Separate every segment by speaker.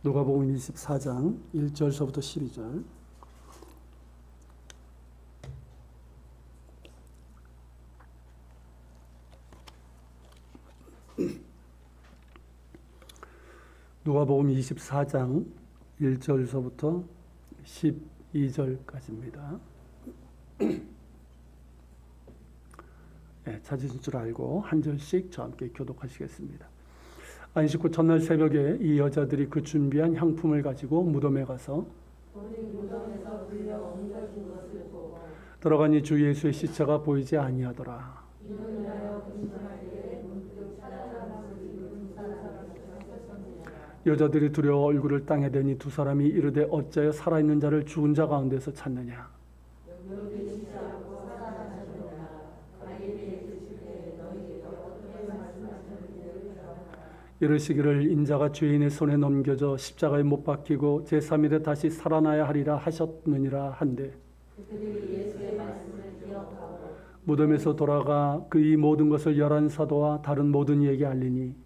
Speaker 1: 누가복음 24장 1절서부터 12절. 누가복음 24장 1절서부터 12절까지입니다. 네, 찾으실 줄 알고 한 절씩 저와 함께 교독하시겠습니다. 안식 후 첫날 새벽에 이 여자들이 그 준비한 향품을 가지고 무덤에 가서 들어가니 주 예수의 시체가 보이지 아니하더라. 여자들이 두려워 얼굴을 땅에 대니 두 사람이 이르되 어찌하여 살아있는 자를 죽은 자 가운데서 찾느냐. 이르시기를 인자가 죄인의 손에 넘겨져 십자가에 못 박히고 제3일에 다시 살아나야 하리라 하셨느니라 한데 무덤에서 돌아가 그 이 모든 것을 11사도와 다른 모든 이에게 알리니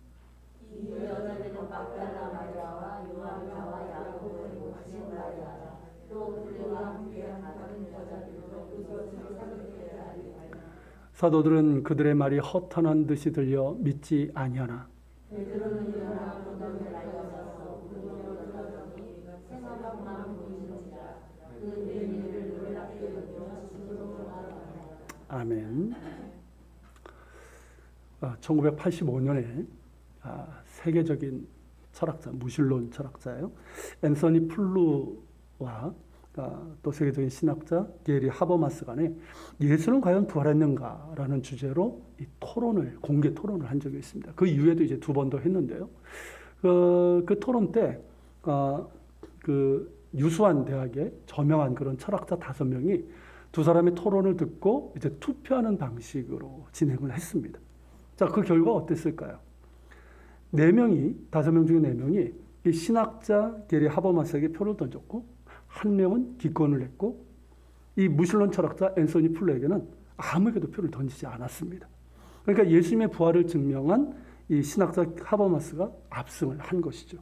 Speaker 1: 사도들은 그들의 말이 허탄한 듯이 들려 믿지 아니하나 아멘. 1985년에 세계적인 철학자, 무신론 철학자예요. 앤서니 플루와 또 세계적인 신학자 게리 하버마스 간에 예수는 과연 부활했는가라는 주제로 이 토론을, 공개 토론을 한 적이 있습니다. 그 이후에도 이제 2번 더 했는데요. 그 토론 때 그 유수한 대학의 저명한 그런 철학자 5명이 두 사람의 토론을 듣고 이제 투표하는 방식으로 진행을 했습니다. 자, 그 결과 어땠을까요? 5명 중에 4명이 이 신학자 게리 하버마스에게 표를 던졌고, 1명은 기권을 했고, 이 무신론 철학자 앤서니 플루에게는 아무에게도 표를 던지지 않았습니다. 그러니까 예수님의 부활을 증명한 이 신학자 하버마스가 압승을 한 것이죠.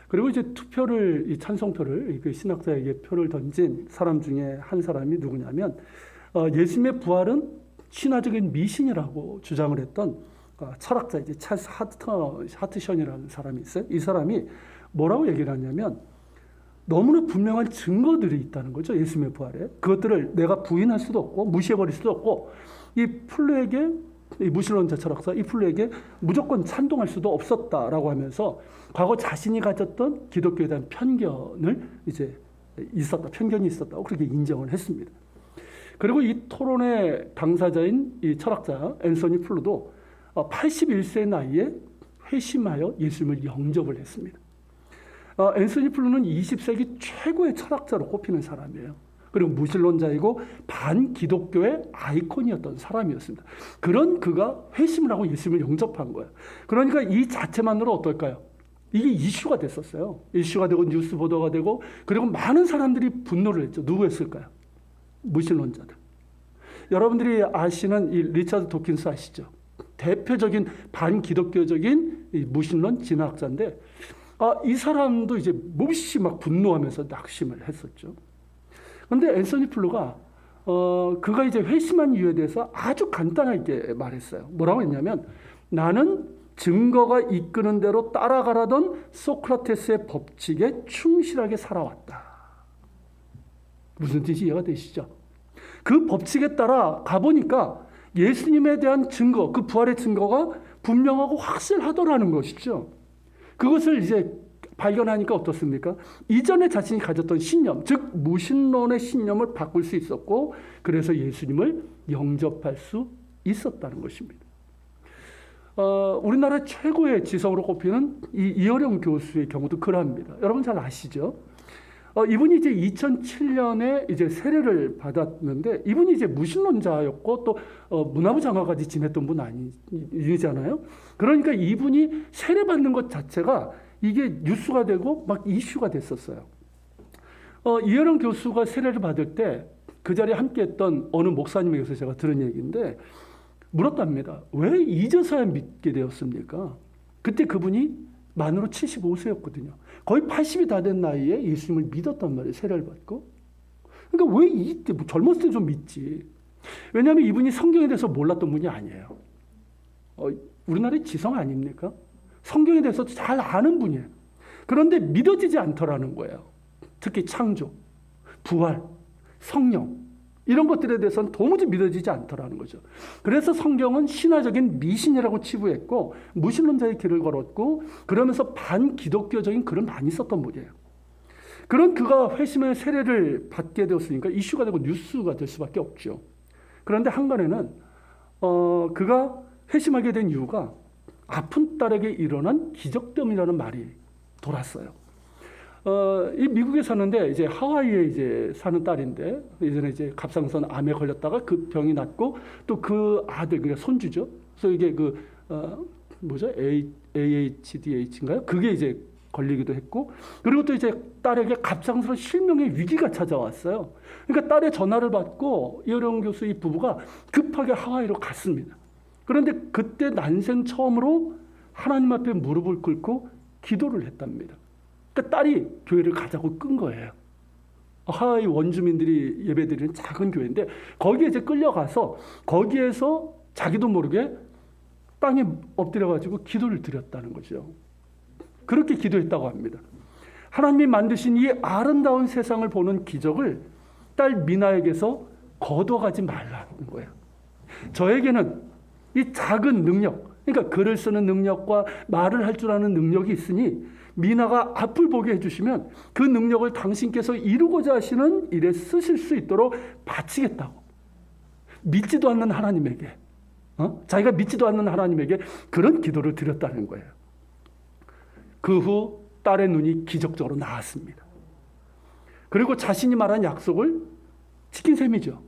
Speaker 1: 그리고 이제 투표를, 이 찬성표를 그 신학자에게 표를 던진 사람 중에 한 사람이 누구냐면 예수님의 부활은 신화적인 미신이라고 주장을 했던 철학자 이제 찰스 하트션이라는 사람이 있어요. 이 사람이 뭐라고 얘기를 하냐면 너무나 분명한 증거들이 있다는 거죠. 예수님의 부활에. 그것들을 내가 부인할 수도 없고 무시해버릴 수도 없고 이 플루에게, 이 무신론자 철학자 이 플루에게 무조건 찬동할 수도 없었다라고 하면서 과거 자신이 가졌던 기독교에 대한 편견을 편견이 있었다고 그렇게 인정을 했습니다. 그리고 이 토론의 당사자인 이 철학자 앤서니 플루도 81세 나이에 회심하여 예수님을 영접을 했습니다. 앤서니 플루는 20세기 최고의 철학자로 꼽히는 사람이에요. 그리고 무신론자이고 반기독교의 아이콘이었던 사람이었습니다. 그런 그가 회심을 하고 예수님을 영접한 거예요. 그러니까 이 자체만으로 어떨까요? 이게 이슈가 됐었어요. 이슈가 되고 뉴스 보도가 되고 그리고 많은 사람들이 분노를 했죠. 누구였을까요? 무신론자들. 여러분들이 아시는 이 리차드 도킨스 아시죠? 대표적인 반기독교적인 이 무신론 진화학자인데 이 사람도 이제 몹시 막 분노하면서 낙심을 했었죠. 그런데 앤서니 플루가 그가 이제 회심한 이유에 대해서 아주 간단하게 말했어요. 뭐라고 했냐면 나는 증거가 이끄는 대로 따라가라던 소크라테스의 법칙에 충실하게 살아왔다. 무슨 뜻이 이해가 되시죠? 그 법칙에 따라 가보니까 예수님에 대한 증거, 그 부활의 증거가 분명하고 확실하더라는 것이죠. 그것을 이제 발견하니까 어떻습니까? 이전에 자신이 가졌던 신념, 즉 무신론의 신념을 바꿀 수 있었고 그래서 예수님을 영접할 수 있었다는 것입니다. 우리나라 최고의 지성으로 꼽히는 이 이어령 교수의 경우도 그러합니다. 여러분 잘 아시죠? 이분이 이제 2007년에 이제 세례를 받았는데 이분이 이제 무신론자였고 또 문화부 장관까지 지냈던 분 아니잖아요. 그러니까 이분이 세례 받는 것 자체가 이게 뉴스가 되고 막 이슈가 됐었어요. 이어령 교수가 세례를 받을 때 그 자리에 함께했던 어느 목사님에게서 제가 들은 얘기인데 물었답니다. 왜 이제서야 믿게 되었습니까? 그때 그분이 만으로 75세였거든요. 거의 80이 다 된 나이에 예수님을 믿었단 말이에요. 세례를 받고. 그러니까 왜 이때 젊었을 때 좀 믿지. 왜냐하면 이분이 성경에 대해서 몰랐던 분이 아니에요. 우리나라의 지성 아닙니까? 성경에 대해서 잘 아는 분이에요. 그런데 믿어지지 않더라는 거예요. 특히 창조, 부활, 성령 이런 것들에 대해서는 도무지 믿어지지 않더라는 거죠. 그래서 성경은 신화적인 미신이라고 치부했고 무신론자의 길을 걸었고 그러면서 반기독교적인 글을 많이 썼던 분이에요. 그런 그가 회심의 세례를 받게 되었으니까 이슈가 되고 뉴스가 될 수밖에 없죠. 그런데 한간에는 그가 회심하게 된 이유가 아픈 딸에게 일어난 기적 때문이라는 말이 돌았어요. 이 미국에 사는데 이제 하와이에 이제 사는 딸인데 예전에 이제 갑상선 암에 걸렸다가 그 병이 낫고 또 그 아들 그러니까 손주죠. 그래서 이게 뭐죠? AHDH인가요? 그게 이제 걸리기도 했고 그리고 또 이제 딸에게 갑상선 실명의 위기가 찾아왔어요. 그러니까 딸의 전화를 받고 이어령 교수 이 부부가 급하게 하와이로 갔습니다. 그런데 그때 난생 처음으로 하나님 앞에 무릎을 꿇고 기도를 했답니다. 그러니까 딸이 교회를 가자고 끈 거예요. 하와이 원주민들이 예배드리는 작은 교회인데 거기에 이제 끌려가서 거기에서 자기도 모르게 땅에 엎드려가지고 기도를 드렸다는 거죠. 그렇게 기도했다고 합니다. 하나님이 만드신 이 아름다운 세상을 보는 기적을 딸 미나에게서 거둬가지 말라는 거예요. 저에게는 이 작은 능력, 그러니까 글을 쓰는 능력과 말을 할 줄 아는 능력이 있으니 미나가 앞을 보게 해주시면 그 능력을 당신께서 이루고자 하시는 일에 쓰실 수 있도록 바치겠다고. 믿지도 않는 하나님에게, 자기가 믿지도 않는 하나님에게 그런 기도를 드렸다는 거예요. 그 후 딸의 눈이 기적적으로 나았습니다. 그리고 자신이 말한 약속을 지킨 셈이죠.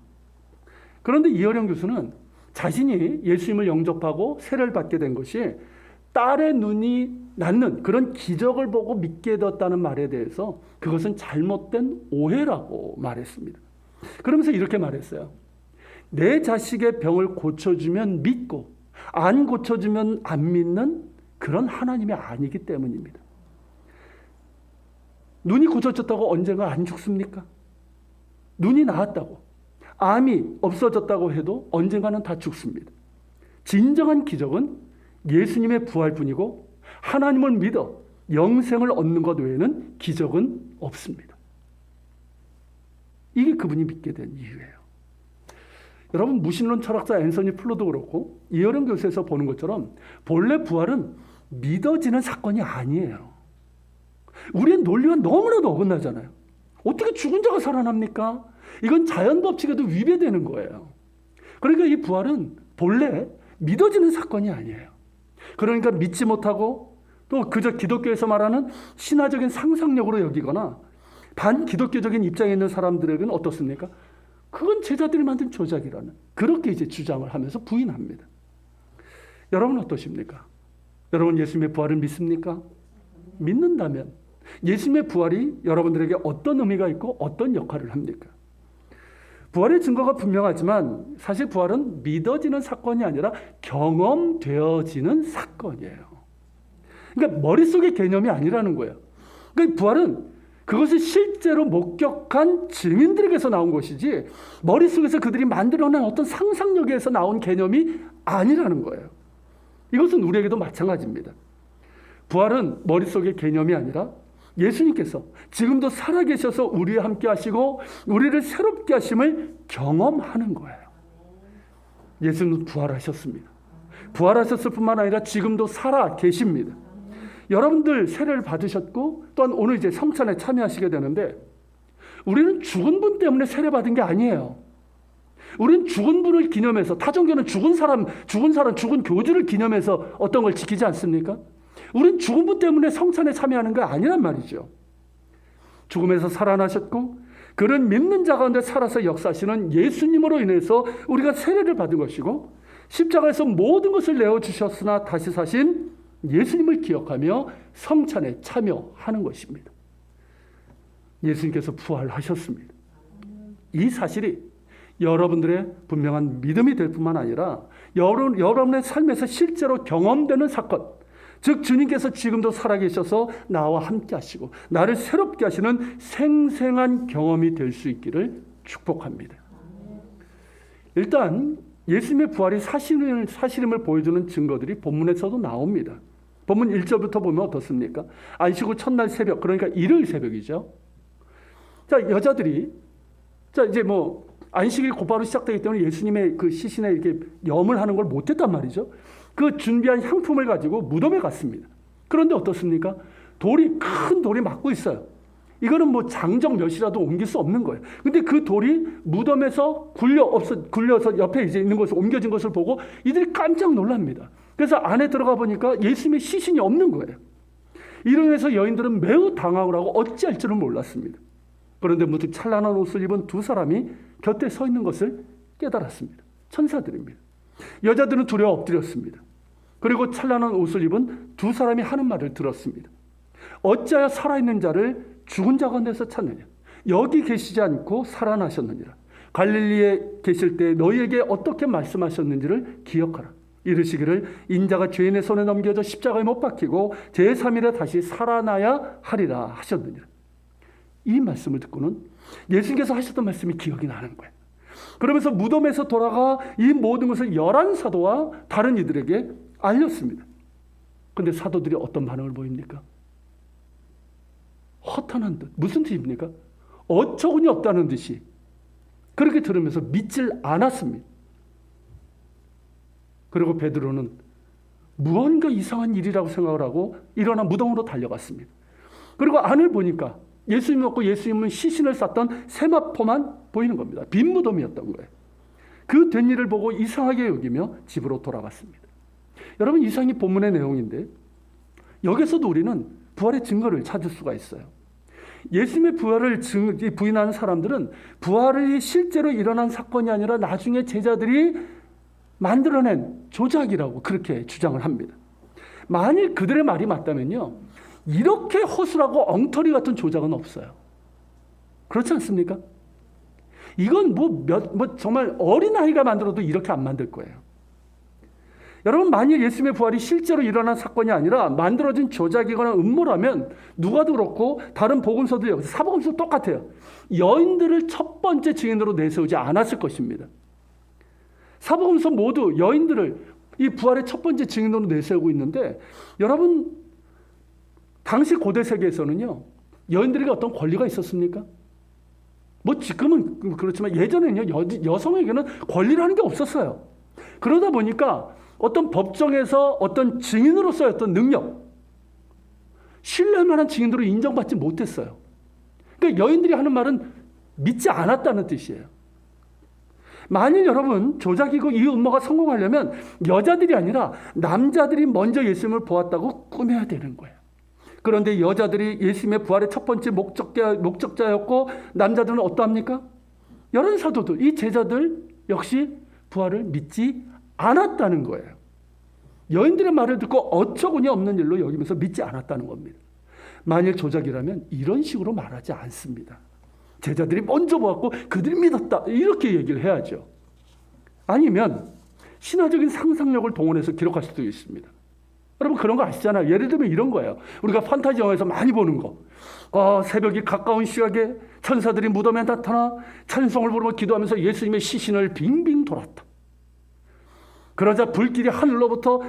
Speaker 1: 그런데 이어령 교수는 자신이 예수님을 영접하고 세례를 받게 된 것이 딸의 눈이 낫는 그런 기적을 보고 믿게 되었다는 말에 대해서 그것은 잘못된 오해라고 말했습니다. 그러면서 이렇게 말했어요. 내 자식의 병을 고쳐주면 믿고 안 고쳐주면 안 믿는 그런 하나님이 아니기 때문입니다. 눈이 고쳐졌다고 언젠가 안 죽습니까? 눈이 나았다고 암이 없어졌다고 해도 언젠가는 다 죽습니다. 진정한 기적은 예수님의 부활뿐이고 하나님을 믿어 영생을 얻는 것 외에는 기적은 없습니다. 이게 그분이 믿게 된 이유예요. 여러분 무신론 철학자 앤서니 플로도 그렇고 이어령 교수에서 보는 것처럼 본래 부활은 믿어지는 사건이 아니에요. 우리의 논리가 너무나도 어긋나잖아요. 어떻게 죽은 자가 살아납니까? 이건 자연 법칙에도 위배되는 거예요. 그러니까 이 부활은 본래 믿어지는 사건이 아니에요. 그러니까 믿지 못하고 또 그저 기독교에서 말하는 신화적인 상상력으로 여기거나 반기독교적인 입장에 있는 사람들에게는 어떻습니까? 그건 제자들이 만든 조작이라는 그렇게 이제 주장을 하면서 부인합니다. 여러분 어떠십니까? 여러분 예수님의 부활을 믿습니까? 믿는다면 예수님의 부활이 여러분들에게 어떤 의미가 있고 어떤 역할을 합니까? 부활의 증거가 분명하지만 사실 부활은 믿어지는 사건이 아니라 경험되어지는 사건이에요. 그러니까 머릿속의 개념이 아니라는 거예요. 그러니까 부활은 그것을 실제로 목격한 증인들에게서 나온 것이지 머릿속에서 그들이 만들어낸 어떤 상상력에서 나온 개념이 아니라는 거예요. 이것은 우리에게도 마찬가지입니다. 부활은 머릿속의 개념이 아니라 예수님께서 지금도 살아계셔서 우리와 함께 하시고 우리를 새롭게 하심을 경험하는 거예요. 예수님은 부활하셨습니다. 부활하셨을 뿐만 아니라 지금도 살아 계십니다. 여러분들 세례를 받으셨고 또한 오늘 이제 성찬에 참여하시게 되는데 우리는 죽은 분 때문에 세례 받은 게 아니에요. 우리는 죽은 분을 기념해서 타종교는 죽은 교주를 기념해서 어떤 걸 지키지 않습니까? 우린 죽은 분 때문에 성찬에 참여하는 게 아니란 말이죠. 죽음에서 살아나셨고 그런 믿는 자 가운데 살아서 역사하시는 예수님으로 인해서 우리가 세례를 받은 것이고 십자가에서 모든 것을 내어주셨으나 다시 사신 예수님을 기억하며 성찬에 참여하는 것입니다. 예수님께서 부활하셨습니다. 이 사실이 여러분들의 분명한 믿음이 될 뿐만 아니라 여러분의 삶에서 실제로 경험되는 사건, 즉 주님께서 지금도 살아계셔서 나와 함께 하시고 나를 새롭게 하시는 생생한 경험이 될 수 있기를 축복합니다. 일단 예수님의 부활이 사실임을 보여주는 증거들이 본문에서도 나옵니다. 본문 1절부터 보면 어떻습니까? 안식 후 첫날 새벽, 그러니까 일요일 새벽이죠. 자, 여자들이 이제 안식일이 곧바로 시작되기 때문에 예수님의 그 시신에 이렇게 염을 하는 걸 못했단 말이죠. 그 준비한 향품을 가지고 무덤에 갔습니다. 그런데 어떻습니까? 큰 돌이 막고 있어요. 이거는 장정 몇이라도 옮길 수 없는 거예요. 근데 그 돌이 무덤에서 굴려서 옆에 이제 있는 것을 옮겨진 것을 보고 이들이 깜짝 놀랍니다. 그래서 안에 들어가 보니까 예수님의 시신이 없는 거예요. 이로 인해서 여인들은 매우 당황을 하고 어찌할 줄을 몰랐습니다. 그런데 문득 찬란한 옷을 입은 두 사람이 곁에 서 있는 것을 깨달았습니다. 천사들입니다. 여자들은 두려워 엎드렸습니다. 그리고 찬란한 옷을 입은 두 사람이 하는 말을 들었습니다. 어찌하여 살아있는 자를 죽은 자 가운데서 찾느냐? 여기 계시지 않고 살아나셨느니라. 갈릴리에 계실 때 너희에게 어떻게 말씀하셨는지를 기억하라. 이르시기를 인자가 죄인의 손에 넘겨져 십자가에 못 박히고 제3일에 다시 살아나야 하리라 하셨느니라. 이 말씀을 듣고는 예수님께서 하셨던 말씀이 기억이 나는 거예요. 그러면서 무덤에서 돌아가 이 모든 것을 11사도와 다른 이들에게 알렸습니다. 그런데 사도들이 어떤 반응을 보입니까? 허탄한 듯. 무슨 뜻입니까? 어처구니 없다는 듯이 그렇게 들으면서 믿질 않았습니다. 그리고 베드로는 무언가 이상한 일이라고 생각을 하고 일어나 무덤으로 달려갔습니다. 그리고 안을 보니까 예수님이 없고 예수님은 시신을 쌌던 세마포만 보이는 겁니다. 빈 무덤이었던 거예요. 그 된 일을 보고 이상하게 여기며 집으로 돌아갔습니다. 여러분, 이상이 본문의 내용인데 여기서도 우리는 부활의 증거를 찾을 수가 있어요. 예수님의 부활을 부인하는 사람들은 부활이 실제로 일어난 사건이 아니라 나중에 제자들이 만들어낸 조작이라고 그렇게 주장을 합니다. 만일 그들의 말이 맞다면요, 이렇게 허술하고 엉터리 같은 조작은 없어요. 그렇지 않습니까? 이건 정말 어린아이가 만들어도 이렇게 안 만들 거예요. 여러분, 만일 예수님의 부활이 실제로 일어난 사건이 아니라 만들어진 조작이거나 음모라면 누가도 그렇고 다른 복음서도 사복음서 똑같아요. 여인들을 첫 번째 증인으로 내세우지 않았을 것입니다. 사복음서 모두 여인들을 이 부활의 첫 번째 증인으로 내세우고 있는데, 여러분, 당시 고대 세계에서는요, 여인들에게 어떤 권리가 있었습니까? 지금은 그렇지만 예전에는요, 여성에게는 권리라는 게 없었어요. 그러다 보니까 어떤 법정에서 어떤 증인으로서의 어떤 능력, 신뢰할 만한 증인으로 인정받지 못했어요. 그러니까 여인들이 하는 말은 믿지 않았다는 뜻이에요. 만일 여러분 조작이고 이 음모가 성공하려면 여자들이 아니라 남자들이 먼저 예수님을 보았다고 꾸며야 되는 거예요. 그런데 여자들이 예수님의 부활의 첫 번째 목적자였고 남자들은 어떠합니까? 여러 사도들, 이 제자들 역시 부활을 믿지 않았다는 거예요. 여인들의 말을 듣고 어처구니 없는 일로 여기면서 믿지 않았다는 겁니다. 만일 조작이라면 이런 식으로 말하지 않습니다. 제자들이 먼저 보았고 그들이 믿었다, 이렇게 얘기를 해야죠. 아니면 신화적인 상상력을 동원해서 기록할 수도 있습니다. 여러분, 그런 거 아시잖아요. 예를 들면 이런 거예요. 우리가 판타지 영화에서 많이 보는 거. 새벽이 가까운 시각에 천사들이 무덤에 나타나 찬송을 부르며 기도하면서 예수님의 시신을 빙빙 돌았다. 그러자 불길이 하늘로부터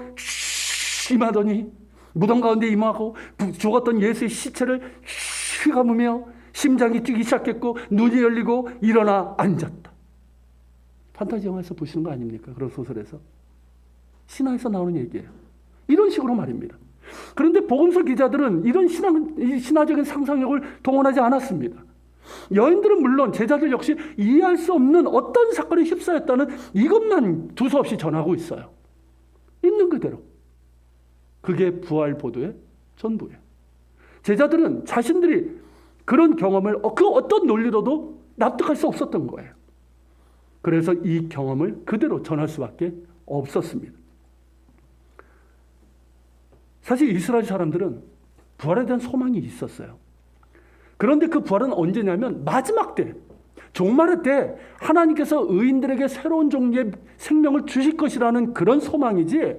Speaker 1: 임하더니 무덤 가운데 임하고 죽었던 예수의 시체를 휘감으며 심장이 뛰기 시작했고 눈이 열리고 일어나 앉았다. 판타지 영화에서 보시는 거 아닙니까? 그런 소설에서. 신화에서 나오는 얘기예요. 이런 식으로 말입니다. 그런데 복음서 기자들은 이런 신화적인 상상력을 동원하지 않았습니다. 여인들은 물론 제자들 역시 이해할 수 없는 어떤 사건에 휩싸였다는 이것만 두서없이 전하고 있어요. 있는 그대로. 그게 부활 보도의 전부예요. 제자들은 자신들이 그런 경험을 그 어떤 논리로도 납득할 수 없었던 거예요. 그래서 이 경험을 그대로 전할 수밖에 없었습니다. 사실 이스라엘 사람들은 부활에 대한 소망이 있었어요. 그런데 그 부활은 언제냐면 마지막 때, 종말의 때 하나님께서 의인들에게 새로운 종류의 생명을 주실 것이라는 그런 소망이지,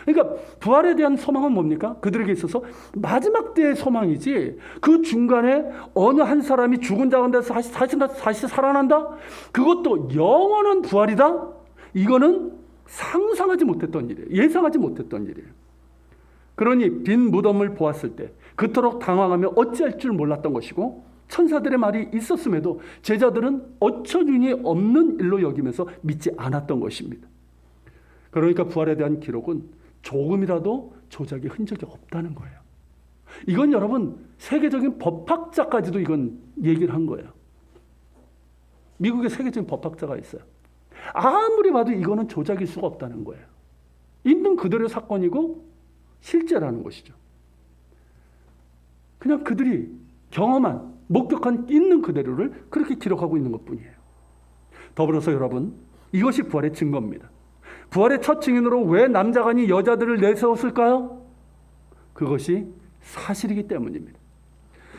Speaker 1: 그러니까 부활에 대한 소망은 뭡니까? 그들에게 있어서 마지막 때의 소망이지 그 중간에 어느 한 사람이 죽은 자 가운데서 다시 살아난다? 그것도 영원한 부활이다? 이거는 상상하지 못했던 일이에요. 예상하지 못했던 일이에요. 그러니 빈 무덤을 보았을 때 그토록 당황하며 어찌할 줄 몰랐던 것이고 천사들의 말이 있었음에도 제자들은 어처구니 없는 일로 여기면서 믿지 않았던 것입니다. 그러니까 부활에 대한 기록은 조금이라도 조작의 흔적이 없다는 거예요. 이건 여러분 세계적인 법학자까지도 이건 얘기를 한 거예요. 미국의 세계적인 법학자가 있어요. 아무리 봐도 이거는 조작일 수가 없다는 거예요. 있는 그대로의 사건이고 실제라는 것이죠. 그냥 그들이 경험한, 목격한 있는 그대로를 그렇게 기록하고 있는 것뿐이에요. 더불어서 여러분, 이것이 부활의 증거입니다. 부활의 첫 증인으로 왜 남자간이 여자들을 내세웠을까요? 그것이 사실이기 때문입니다.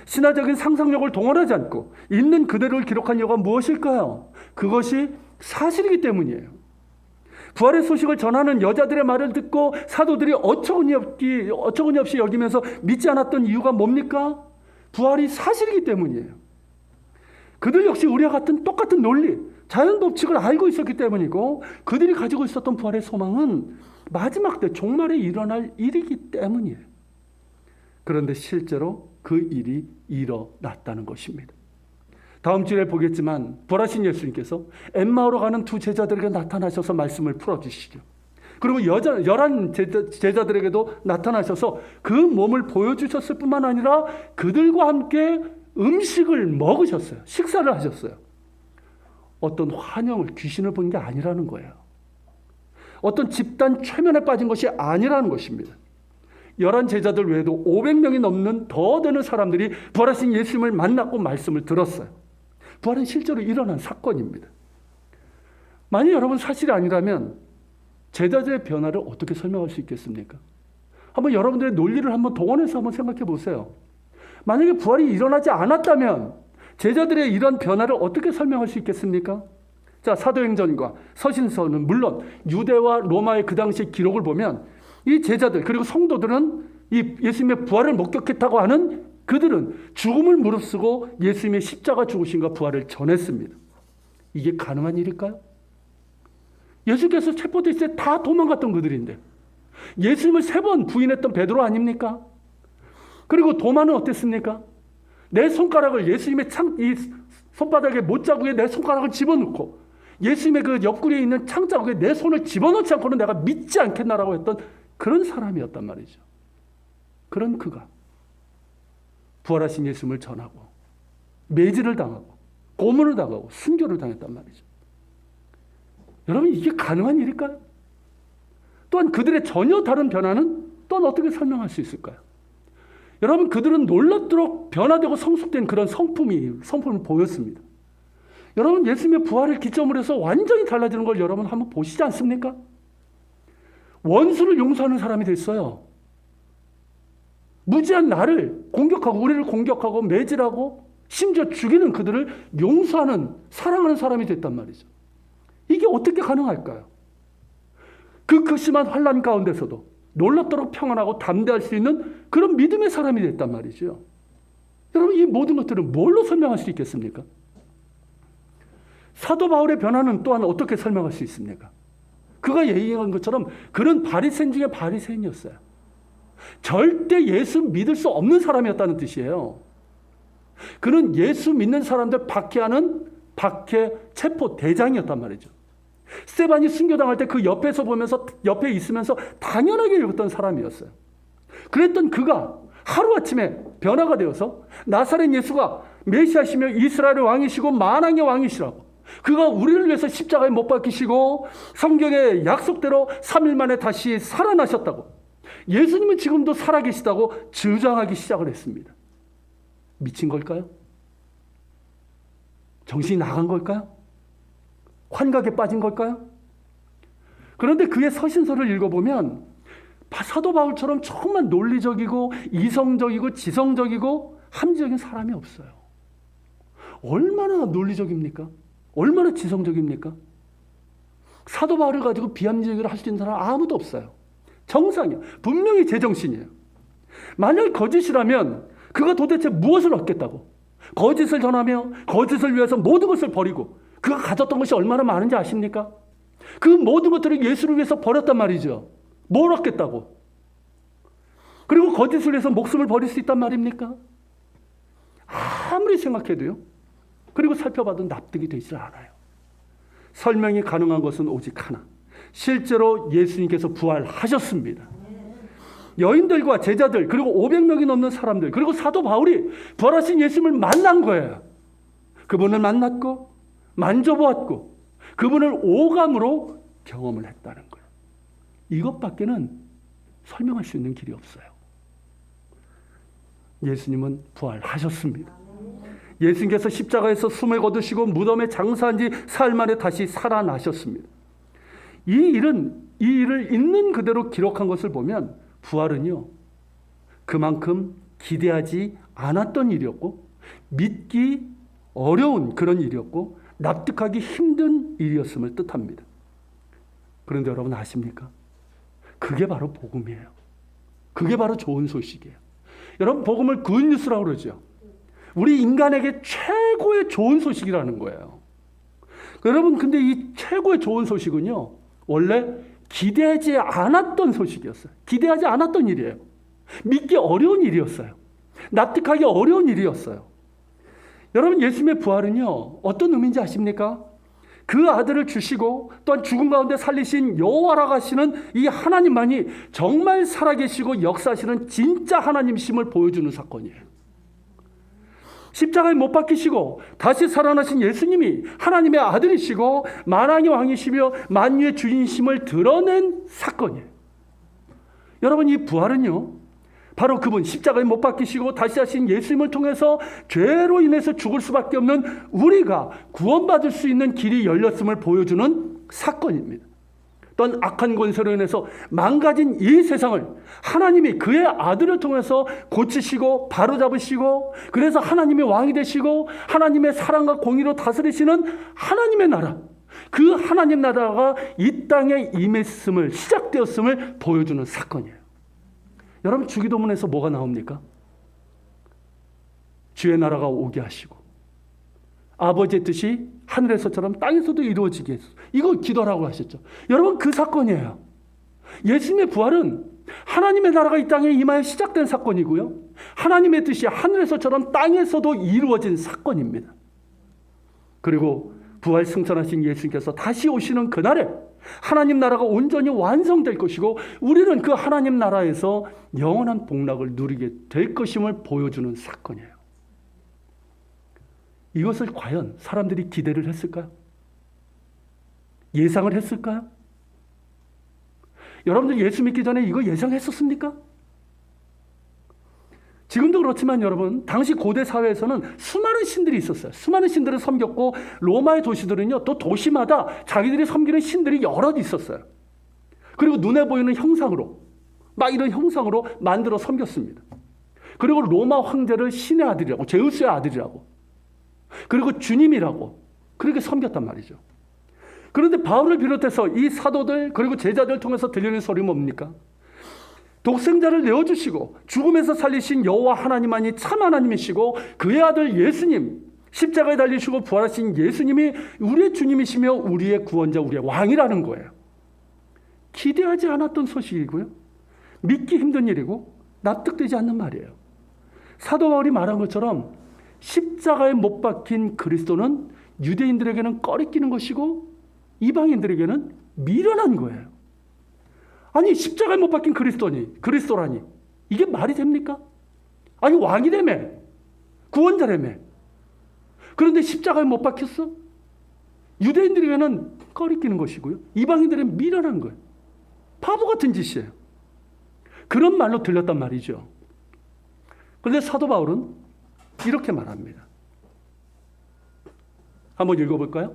Speaker 1: 신화적인 상상력을 동원하지 않고 있는 그대로를 기록한 이유가 무엇일까요? 그것이 사실이기 때문이에요. 부활의 소식을 전하는 여자들의 말을 듣고 사도들이 어처구니 없이 여기면서 믿지 않았던 이유가 뭡니까? 부활이 사실이기 때문이에요. 그들 역시 우리와 같은 똑같은 논리, 자연 법칙을 알고 있었기 때문이고 그들이 가지고 있었던 부활의 소망은 마지막 때 종말에 일어날 일이기 때문이에요. 그런데 실제로 그 일이 일어났다는 것입니다. 다음 주에 보겠지만 부활하신 예수님께서 엠마오로 가는 두 제자들에게 나타나셔서 말씀을 풀어주시죠. 그리고 11 제자들에게도 나타나셔서 그 몸을 보여주셨을 뿐만 아니라 그들과 함께 음식을 먹으셨어요. 식사를 하셨어요. 어떤 환영을, 귀신을 본 게 아니라는 거예요. 어떤 집단 최면에 빠진 것이 아니라는 것입니다. 11 제자들 외에도 500명이 넘는 더 되는 사람들이 부활하신 예수님을 만났고 말씀을 들었어요. 부활은 실제로 일어난 사건입니다. 만약 여러분 사실이 아니라면 제자들의 변화를 어떻게 설명할 수 있겠습니까? 한번 여러분들의 논리를 한번 동원해서 한번 생각해 보세요. 만약에 부활이 일어나지 않았다면 제자들의 이런 변화를 어떻게 설명할 수 있겠습니까? 자, 사도행전과 서신서는 물론 유대와 로마의 그 당시 기록을 보면 이 제자들 그리고 성도들은 이 예수님의 부활을 목격했다고 하는 그들은 죽음을 무릅쓰고 예수님의 십자가 죽으심과 부활을 전했습니다. 이게 가능한 일일까요? 예수께서 체포됐을 때 다 도망갔던 그들인데 예수님을 3번 부인했던 베드로 아닙니까? 그리고 도마는 어땠습니까? 내 손가락을 예수님의 이 손바닥에 못자국에 내 손가락을 집어넣고 예수님의 그 옆구리에 있는 창자국에 내 손을 집어넣지 않고는 내가 믿지 않겠나라고 했던 그런 사람이었단 말이죠. 그런 그가 부활하신 예수님을 전하고 매질을 당하고 고문을 당하고 순교를 당했단 말이죠. 여러분 이게 가능한 일일까요? 또한 그들의 전혀 다른 변화는 또한 어떻게 설명할 수 있을까요? 여러분 그들은 놀랍도록 변화되고 성숙된 그런 성품을 보였습니다. 여러분 예수님의 부활을 기점으로 해서 완전히 달라지는 걸 여러분 한번 보시지 않습니까? 원수를 용서하는 사람이 됐어요. 무지한 나를 공격하고 우리를 공격하고 매질하고 심지어 죽이는 그들을 용서하는 사랑하는 사람이 됐단 말이죠. 이게 어떻게 가능할까요? 그 심한 환난 가운데서도 놀랍도록 평안하고 담대할 수 있는 그런 믿음의 사람이 됐단 말이죠. 여러분 이 모든 것들은 뭘로 설명할 수 있겠습니까? 사도 바울의 변화는 또한 어떻게 설명할 수 있습니까? 그가 얘기한 것처럼 그는 바리새인 중에 바리새인이었어요. 절대 예수 믿을 수 없는 사람이었다는 뜻이에요. 그는 예수 믿는 사람들 박해하는 박해 체포 대장이었단 말이죠. 스데반이 순교당할 때 그 옆에서 보면서 옆에 있으면서 당연하게 읽었던 사람이었어요. 그랬던 그가 하루아침에 변화가 되어서 나사렛 예수가 메시아시며 이스라엘의 왕이시고 만왕의 왕이시라고 그가 우리를 위해서 십자가에 못 박히시고 성경의 약속대로 3일 만에 다시 살아나셨다고 예수님은 지금도 살아계시다고 주장하기 시작을 했습니다. 미친 걸까요? 정신이 나간 걸까요? 환각에 빠진 걸까요? 그런데 그의 서신서를 읽어보면 사도 바울처럼 정말 논리적이고 이성적이고 지성적이고 합리적인 사람이 없어요. 얼마나 논리적입니까? 얼마나 지성적입니까? 사도 바울을 가지고 비합리적으로 할 수 있는 사람 아무도 없어요. 정상이에요. 분명히 제정신이에요. 만약 거짓이라면 그가 도대체 무엇을 얻겠다고? 거짓을 전하며 거짓을 위해서 모든 것을 버리고 그가 가졌던 것이 얼마나 많은지 아십니까? 그 모든 것들을 예수를 위해서 버렸단 말이죠. 뭘 얻겠다고? 그리고 거짓을 위해서 목숨을 버릴 수 있단 말입니까? 아무리 생각해도요. 그리고 살펴봐도 납득이 되지 않아요. 설명이 가능한 것은 오직 하나. 실제로 예수님께서 부활하셨습니다. 여인들과 제자들 그리고 500명이 넘는 사람들 그리고 사도 바울이 부활하신 예수님을 만난 거예요. 그분을 만났고 만져보았고 그분을 오감으로 경험을 했다는 거예요. 이것밖에는 설명할 수 있는 길이 없어요. 예수님은 부활하셨습니다. 예수님께서 십자가에서 숨을 거두시고 무덤에 장사한 지 사흘 만에 다시 살아나셨습니다. 이 일을 있는 그대로 기록한 것을 보면 부활은요, 그만큼 기대하지 않았던 일이었고 믿기 어려운 그런 일이었고 납득하기 힘든 일이었음을 뜻합니다. 그런데 여러분 아십니까? 그게 바로 복음이에요. 그게 바로 좋은 소식이에요. 여러분 복음을 굿뉴스라고 그러죠. 우리 인간에게 최고의 좋은 소식이라는 거예요. 여러분 근데 이 최고의 좋은 소식은요, 원래 기대하지 않았던 소식이었어요. 기대하지 않았던 일이에요. 믿기 어려운 일이었어요. 납득하기 어려운 일이었어요. 여러분 예수님의 부활은요, 어떤 의미인지 아십니까? 그 아들을 주시고 또한 죽음 가운데 살리신 여호와라고 하시는 이 하나님만이 정말 살아계시고 역사하시는 진짜 하나님이심을 보여주는 사건이에요. 십자가에 못 박히시고 다시 살아나신 예수님이 하나님의 아들이시고 만왕의 왕이시며 만유의 주인이심을 드러낸 사건이에요. 여러분 이 부활은요, 바로 그분 십자가에 못 박히시고 다시 하신 예수님을 통해서 죄로 인해서 죽을 수밖에 없는 우리가 구원받을 수 있는 길이 열렸음을 보여주는 사건입니다. 또한 악한 권세로 인해서 망가진 이 세상을 하나님이 그의 아들을 통해서 고치시고 바로잡으시고 그래서 하나님의 왕이 되시고 하나님의 사랑과 공의로 다스리시는 하나님의 나라, 그 하나님 나라가 이 땅에 임했음을, 시작되었음을 보여주는 사건이에요. 여러분 주기도문에서 뭐가 나옵니까? 주의 나라가 오게 하시고 아버지의 뜻이 하늘에서처럼 땅에서도 이루어지게 해서, 이거 기도라고 하셨죠. 여러분 그 사건이에요. 예수님의 부활은 하나님의 나라가 이 땅에 임하여 시작된 사건이고요, 하나님의 뜻이 하늘에서처럼 땅에서도 이루어진 사건입니다. 그리고 부활 승천하신 예수님께서 다시 오시는 그날에 하나님 나라가 온전히 완성될 것이고 우리는 그 하나님 나라에서 영원한 복락을 누리게 될 것임을 보여주는 사건이에요. 이것을 과연 사람들이 기대를 했을까요? 예상을 했을까요? 여러분들 예수 믿기 전에 이거 예상했었습니까? 지금도 그렇지만 여러분, 당시 고대 사회에서는 수많은 신들이 있었어요. 수많은 신들을 섬겼고 로마의 도시들은요, 또 도시마다 자기들이 섬기는 신들이 여럿 있었어요. 그리고 눈에 보이는 형상으로, 막 이런 형상으로 만들어 섬겼습니다. 그리고 로마 황제를 신의 아들이라고, 제우스의 아들이라고, 그리고 주님이라고 그렇게 섬겼단 말이죠. 그런데 바울을 비롯해서 이 사도들 그리고 제자들 통해서 들리는 소리는 뭡니까? 독생자를 내어주시고 죽음에서 살리신 여호와 하나님만이 참 하나님이시고 그의 아들 예수님, 십자가에 달리시고 부활하신 예수님이 우리의 주님이시며 우리의 구원자, 우리의 왕이라는 거예요. 기대하지 않았던 소식이고요, 믿기 힘든 일이고 납득되지 않는 말이에요. 사도 바울이 말한 것처럼 십자가에 못 박힌 그리스도는 유대인들에게는 꺼리끼는 것이고 이방인들에게는 미련한 거예요. 아니 십자가에 못 박힌 그리스도라니 이게 말이 됩니까? 아니 왕이라며, 구원자라며. 그런데 십자가에 못 박혔어? 유대인들에게는 꺼리끼는 것이고요, 이방인들에게는 미련한 거예요. 바보 같은 짓이에요. 그런 말로 들렸단 말이죠. 그런데 사도 바울은 이렇게 말합니다. 한번 읽어볼까요?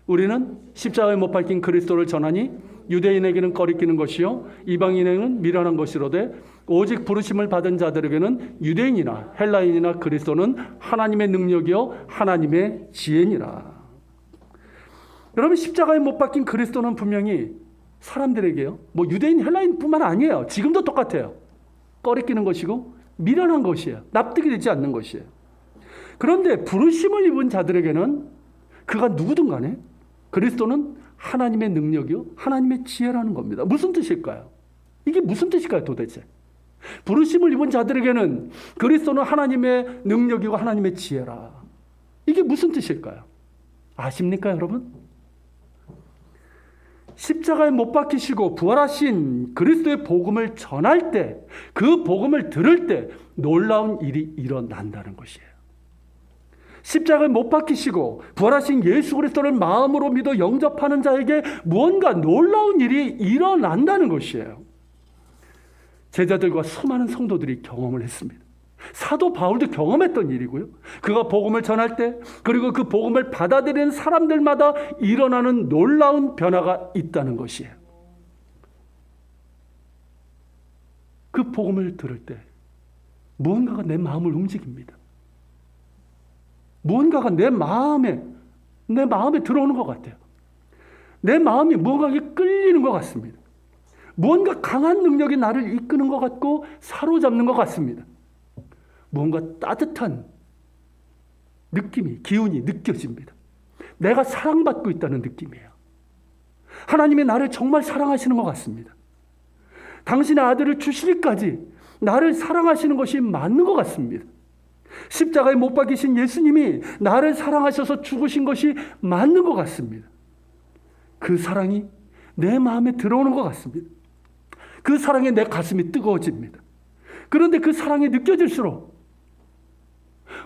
Speaker 1: 우리는 십자가에 못 박힌 그리스도를 전하니 유대인에게는 꺼리끼는 것이요 이방인에게는 미련한 것이로되 오직 부르심을 받은 자들에게는 유대인이나 헬라인이나 그리스도는 하나님의 능력이요 하나님의 지혜니라. 여러분 십자가에 못 박힌 그리스도는 분명히 사람들에게요. 뭐 유대인, 헬라인뿐만 아니에요. 지금도 똑같아요. 꺼리끼는 것이고 미련한 것이에요. 납득이 되지 않는 것이에요. 그런데 부르심을 입은 자들에게는 그가 누구든 간에 그리스도는 하나님의 능력이요, 하나님의 지혜라는 겁니다. 무슨 뜻일까요? 이게 무슨 뜻일까요, 도대체? 부르심을 입은 자들에게는 그리스도는 하나님의 능력이고 하나님의 지혜라. 이게 무슨 뜻일까요? 아십니까, 여러분? 십자가에 못 박히시고 부활하신 그리스도의 복음을 전할 때, 그 복음을 들을 때 놀라운 일이 일어난다는 것이에요. 십자가에 못 박히시고 부활하신 예수 그리스도를 마음으로 믿어 영접하는 자에게 무언가 놀라운 일이 일어난다는 것이에요. 제자들과 수많은 성도들이 경험을 했습니다. 사도 바울도 경험했던 일이고요. 그가 복음을 전할 때, 그리고 그 복음을 받아들이는 사람들마다 일어나는 놀라운 변화가 있다는 것이에요. 그 복음을 들을 때 무언가가 내 마음을 움직입니다. 무언가가 내 마음에 들어오는 것 같아요. 내 마음이 무언가에 끌리는 것 같습니다. 무언가 강한 능력이 나를 이끄는 것 같고 사로잡는 것 같습니다. 무언가 따뜻한 느낌이, 기운이 느껴집니다. 내가 사랑받고 있다는 느낌이에요. 하나님이 나를 정말 사랑하시는 것 같습니다. 당신의 아들을 주시기까지 나를 사랑하시는 것이 맞는 것 같습니다. 십자가에 못 박히신 예수님이 나를 사랑하셔서 죽으신 것이 맞는 것 같습니다. 그 사랑이 내 마음에 들어오는 것 같습니다. 그 사랑에 내 가슴이 뜨거워집니다. 그런데 그 사랑이 느껴질수록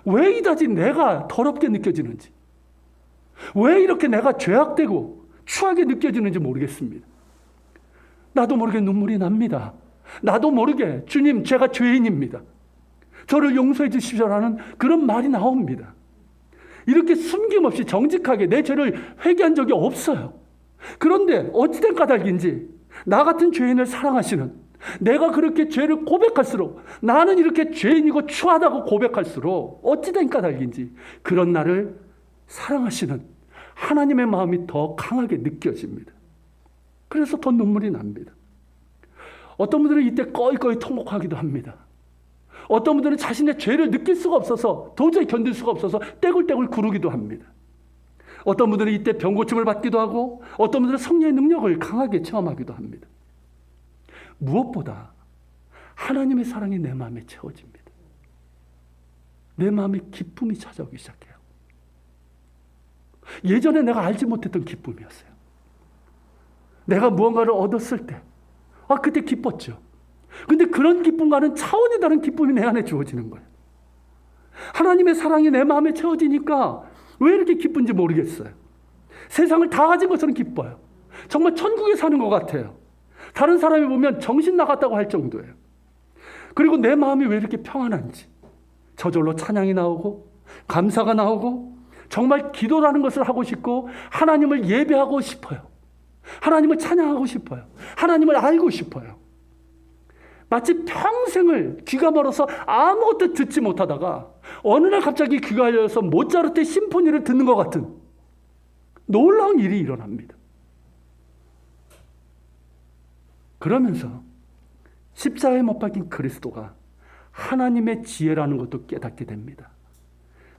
Speaker 1: 왜 이다지 내가 더럽게 느껴지는지, 왜 이렇게 내가 죄악되고 추하게 느껴지는지 모르겠습니다. 나도 모르게 눈물이 납니다. 나도 모르게 주님, 제가 죄인입니다. 저를 용서해 주십시오라는 그런 말이 나옵니다. 이렇게 숨김없이 정직하게 내 죄를 회개한 적이 없어요. 그런데 어찌된 까닭인지 나 같은 죄인을 사랑하시는, 내가 그렇게 죄를 고백할수록, 나는 이렇게 죄인이고 추하다고 고백할수록 어찌된 까닭인지 그런 나를 사랑하시는 하나님의 마음이 더 강하게 느껴집니다. 그래서 더 눈물이 납니다. 어떤 분들은 이때 꺼이꺼이 통곡하기도 합니다. 어떤 분들은 자신의 죄를 느낄 수가 없어서, 도저히 견딜 수가 없어서 떼굴떼굴 구르기도 합니다. 어떤 분들은 이때 병고침을 받기도 하고, 어떤 분들은 성령의 능력을 강하게 체험하기도 합니다. 무엇보다 하나님의 사랑이 내 마음에 채워집니다. 내 마음에 기쁨이 찾아오기 시작해요. 예전에 내가 알지 못했던 기쁨이었어요. 내가 무언가를 얻었을 때, 그때 기뻤죠. 근데 그런 기쁨과는 차원이 다른 기쁨이 내 안에 주어지는 거예요. 하나님의 사랑이 내 마음에 채워지니까 왜 이렇게 기쁜지 모르겠어요. 세상을 다 가진 것처럼 기뻐요. 정말 천국에 사는 것 같아요. 다른 사람이 보면 정신 나갔다고 할 정도예요. 그리고 내 마음이 왜 이렇게 평안한지, 저절로 찬양이 나오고 감사가 나오고 정말 기도라는 것을 하고 싶고 하나님을 예배하고 싶어요. 하나님을 찬양하고 싶어요. 하나님을 알고 싶어요. 마치 평생을 귀가 멀어서 아무것도 듣지 못하다가 어느 날 갑자기 귀가 열려서 모차르트의 심포니를 듣는 것 같은 놀라운 일이 일어납니다. 그러면서 십자가에 못 박힌 그리스도가 하나님의 지혜라는 것도 깨닫게 됩니다.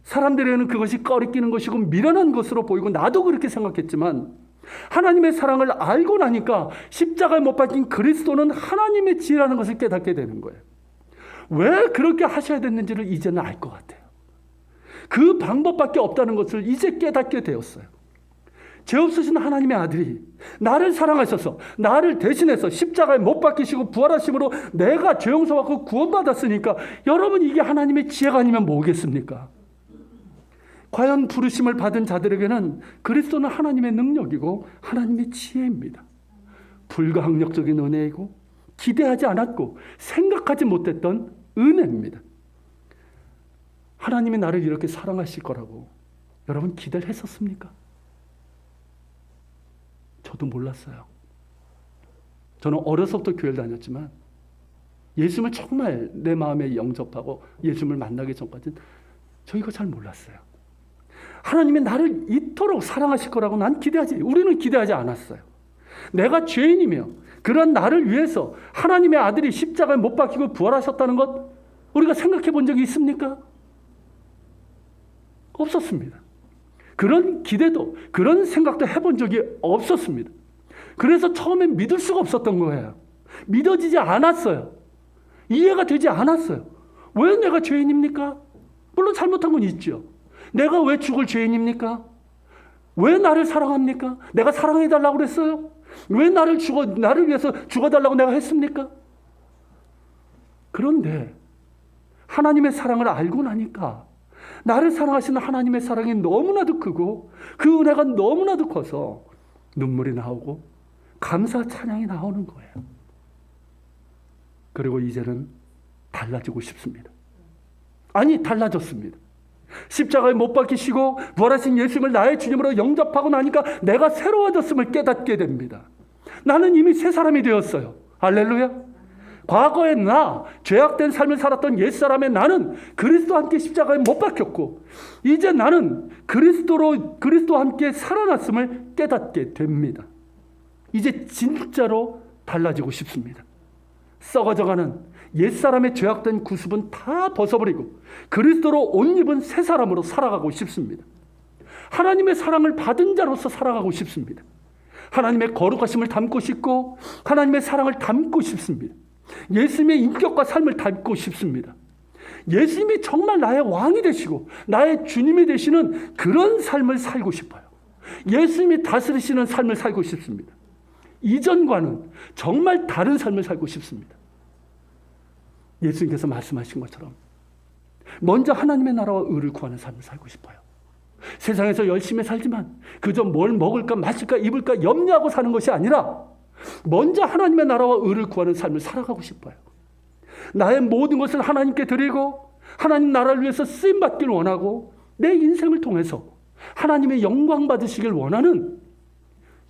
Speaker 1: 사람들에게는 그것이 꺼리끼는 것이고 미련한 것으로 보이고 나도 그렇게 생각했지만 하나님의 사랑을 알고 나니까 십자가에 못 박힌 그리스도는 하나님의 지혜라는 것을 깨닫게 되는 거예요. 왜 그렇게 하셔야 됐는지를 이제는 알 것 같아요. 그 방법밖에 없다는 것을 이제 깨닫게 되었어요. 죄 없으신 하나님의 아들이 나를 사랑하셔서 나를 대신해서 십자가에 못 박히시고 부활하심으로 내가 죄 용서받고 구원받았으니까 여러분, 이게 하나님의 지혜가 아니면 뭐겠습니까? 과연 부르심을 받은 자들에게는 그리스도는 하나님의 능력이고 하나님의 지혜입니다. 불가항력적인 은혜이고 기대하지 않았고 생각하지 못했던 은혜입니다. 하나님이 나를 이렇게 사랑하실 거라고 여러분 기대를 했었습니까? 저도 몰랐어요. 저는 어려서부터 교회를 다녔지만 예수님을 정말 내 마음에 영접하고 예수님을 만나기 전까지는 저 이거 잘 몰랐어요. 하나님이 나를 이토록 사랑하실 거라고 우리는 기대하지 않았어요. 내가 죄인이며 그런 나를 위해서 하나님의 아들이 십자가에 못 박히고 부활하셨다는 것 우리가 생각해 본 적이 있습니까? 없었습니다. 그런 기대도 그런 생각도 해본 적이 없었습니다. 그래서 처음엔 믿을 수가 없었던 거예요. 믿어지지 않았어요. 이해가 되지 않았어요. 왜 내가 죄인입니까? 물론 잘못한 건 있죠. 내가 왜 죽을 죄인입니까? 왜 나를 사랑합니까? 내가 사랑해달라고 그랬어요? 왜 나를 위해서 죽어달라고 내가 했습니까? 그런데 하나님의 사랑을 알고 나니까 나를 사랑하시는 하나님의 사랑이 너무나도 크고 그 은혜가 너무나도 커서 눈물이 나오고 감사 찬양이 나오는 거예요. 그리고 이제는 달라지고 싶습니다. 아니, 달라졌습니다. 십자가에 못 박히시고 부활하신 예수님을 나의 주님으로 영접하고 나니까 내가 새로워졌음을 깨닫게 됩니다. 나는 이미 새 사람이 되었어요. 할렐루야. 과거에 죄악된 삶을 살았던 옛사람의 나는 그리스도와 함께 십자가에 못 박혔고 이제 나는 그리스도와 함께 살아났음을 깨닫게 됩니다. 이제 진짜로 달라지고 싶습니다. 썩어져가는 옛사람의 죄악된 구습은 다 벗어버리고 그리스도로 옷 입은 새 사람으로 살아가고 싶습니다. 하나님의 사랑을 받은 자로서 살아가고 싶습니다. 하나님의 거룩하심을 담고 싶고 하나님의 사랑을 담고 싶습니다. 예수님의 인격과 삶을 담고 싶습니다. 예수님이 정말 나의 왕이 되시고 나의 주님이 되시는 그런 삶을 살고 싶어요. 예수님이 다스리시는 삶을 살고 싶습니다. 이전과는 정말 다른 삶을 살고 싶습니다. 예수님께서 말씀하신 것처럼 먼저 하나님의 나라와 의를 구하는 삶을 살고 싶어요. 세상에서 열심히 살지만 그저 뭘 먹을까 마실까 입을까 염려하고 사는 것이 아니라 먼저 하나님의 나라와 의를 구하는 삶을 살아가고 싶어요. 나의 모든 것을 하나님께 드리고 하나님 나라를 위해서 쓰임받길 원하고 내 인생을 통해서 하나님의 영광 받으시길 원하는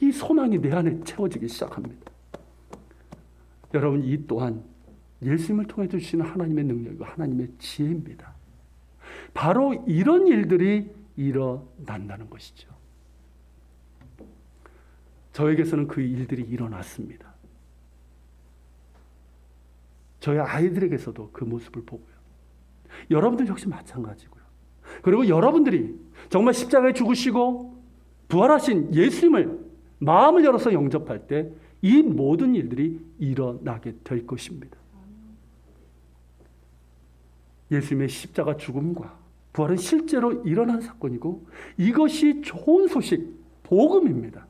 Speaker 1: 이 소망이 내 안에 채워지기 시작합니다. 여러분, 이 또한 예수님을 통해 주시는 하나님의 능력이고 하나님의 지혜입니다. 바로 이런 일들이 일어난다는 것이죠. 저에게서는 그 일들이 일어났습니다. 저희 아이들에게서도 그 모습을 보고요. 여러분들 역시 마찬가지고요. 그리고 여러분들이 정말 십자가에 죽으시고 부활하신 예수님을 마음을 열어서 영접할 때 이 모든 일들이 일어나게 될 것입니다. 예수님의 십자가 죽음과 부활은 실제로 일어난 사건이고 이것이 좋은 소식, 복음입니다.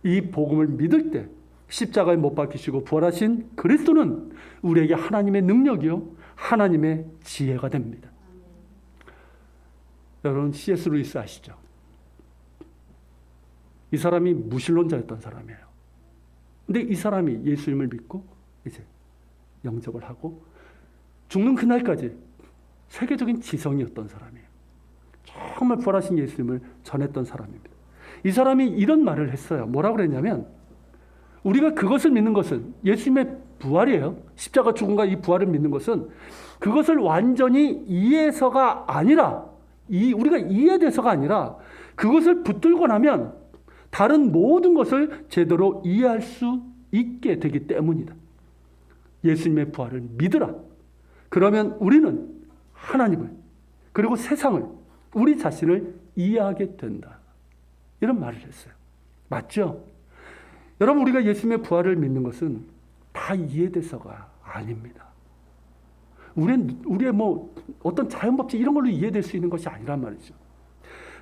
Speaker 1: 이 복음을 믿을 때 십자가에 못 박히시고 부활하신 그리스도는 우리에게 하나님의 능력이요 하나님의 지혜가 됩니다. 여러분, C.S. 루이스 아시죠? 이 사람이 무신론자였던 사람이에요. 근데 이 사람이 예수님을 믿고 이제 영접을 하고 죽는 그날까지 세계적인 지성이었던 사람이에요. 정말 부활하신 예수님을 전했던 사람입니다. 이 사람이 이런 말을 했어요. 뭐라고 그랬냐면 우리가 그것을 믿는 것은 예수님의 부활이에요. 십자가 죽음과 이 부활을 믿는 것은 그것을 완전히 이해해서가 아니라 우리가 이해돼서가 아니라 그것을 붙들고 나면 다른 모든 것을 제대로 이해할 수 있게 되기 때문이다. 예수님의 부활을 믿으라. 그러면 우리는 하나님을 그리고 세상을 우리 자신을 이해하게 된다. 이런 말을 했어요. 맞죠? 여러분, 우리가 예수님의 부활을 믿는 것은 다 이해돼서가 아닙니다. 우리의 어떤 자연법칙 이런 걸로 이해될 수 있는 것이 아니란 말이죠.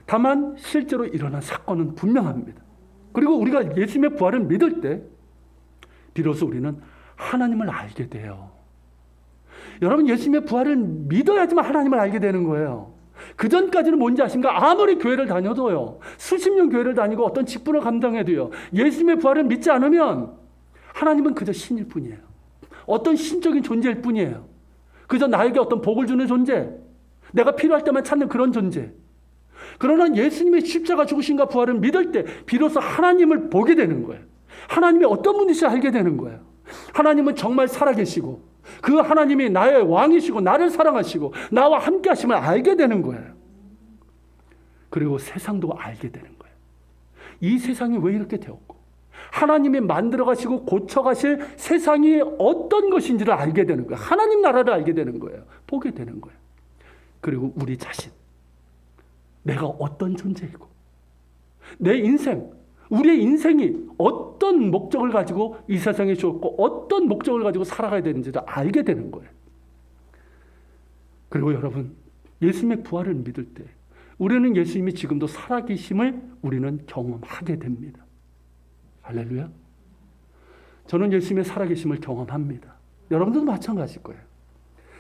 Speaker 1: 다만 실제로 일어난 사건은 분명합니다. 그리고 우리가 예수님의 부활을 믿을 때 비로소 우리는 하나님을 알게 돼요. 여러분, 예수님의 부활을 믿어야지만 하나님을 알게 되는 거예요. 그 전까지는 뭔지 아십니까? 아무리 교회를 다녀도요, 수십 년 교회를 다니고 어떤 직분을 감당해도요, 예수님의 부활을 믿지 않으면 하나님은 그저 신일 뿐이에요. 어떤 신적인 존재일 뿐이에요. 그저 나에게 어떤 복을 주는 존재, 내가 필요할 때만 찾는 그런 존재. 그러나 예수님의 십자가 죽으심과 부활을 믿을 때 비로소 하나님을 보게 되는 거예요. 하나님이 어떤 분이신지 알게 되는 거예요. 하나님은 정말 살아계시고 그 하나님이 나의 왕이시고 나를 사랑하시고 나와 함께 하심을 알게 되는 거예요. 그리고 세상도 알게 되는 거예요. 이 세상이 왜 이렇게 되었고 하나님이 만들어 가시고 고쳐 가실 세상이 어떤 것인지를 알게 되는 거예요. 하나님 나라를 알게 되는 거예요. 보게 되는 거예요. 그리고 우리 자신, 내가 어떤 존재이고 내 인생, 우리의 인생이 어떤 목적을 가지고 이 세상에 주었고 어떤 목적을 가지고 살아가야 되는지를 알게 되는 거예요. 그리고 여러분, 예수님의 부활을 믿을 때 우리는 예수님이 지금도 살아계심을 우리는 경험하게 됩니다. 할렐루야. 저는 예수님의 살아계심을 경험합니다. 여러분들도 마찬가지일 거예요.